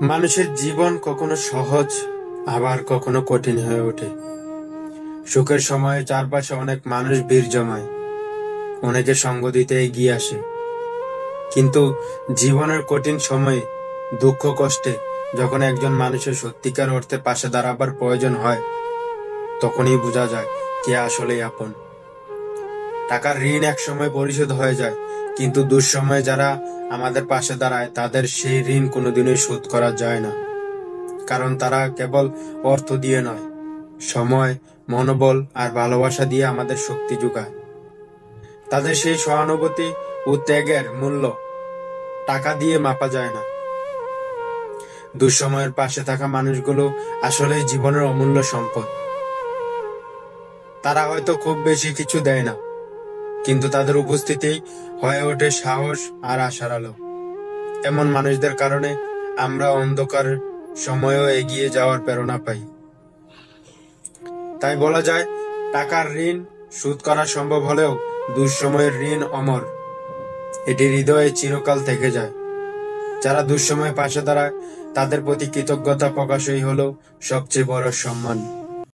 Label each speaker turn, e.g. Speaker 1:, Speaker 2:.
Speaker 1: মানুষের জীবন কখনো সহজ আবার কখনো কঠিন হয়ে ওঠে। সুখের সময়ে চারপাশে অনেক মানুষ ভিড় জমায়, অনেকে সঙ্গ দিতে এগিয়ে আসে। কিন্তু জীবনের কঠিন সময়ে, দুঃখ কষ্টে যখন একজন মানুষের সত্যিকার অর্থে পাশে দাঁড়াবার প্রয়োজন হয়, তখনই বোঝা যায় কে আসলেই আপন। টাকার ঋণ এক সময় পরিশোধ হয়ে যায়, কিন্তু দুঃসময়ে যারা আমাদের পাশে দাঁড়ায় তাদের সেই ঋণ কোনোদিনই শোধ করা যায় না। কারণ তারা কেবল অর্থ দিয়ে নয়, সময়, মনোবল আর ভালোবাসা দিয়ে আমাদের শক্তি যোগায়। তাদের সেই সহানুভূতি ও ত্যাগের মূল্য টাকা দিয়ে মাপা যায় না। দুঃসময়ের পাশে থাকা মানুষগুলো আসলেই জীবনের অমূল্য সম্পদ। তারা হয়তো খুব বেশি কিছু দেয় না, কিন্তু তাদের উপস্থিতি হয়ে ওঠে সাহস আর আশার আলো। এমন মানুষদের কারণে আমরা অন্ধকার সময়েও এগিয়ে যাওয়ার প্রেরণা পাই। তাই বলা যায়, টাকার ঋণ শোধ করা সম্ভব হলেও দুঃসময়ের ঋণ অমর। এটি হৃদয়ে চিরকাল থেকে যায়। যারা দুঃসময়ে পাশে দাঁড়ায় তাদের প্রতি কৃতজ্ঞতা প্রকাশই হলো সবচেয়ে বড় সম্মান।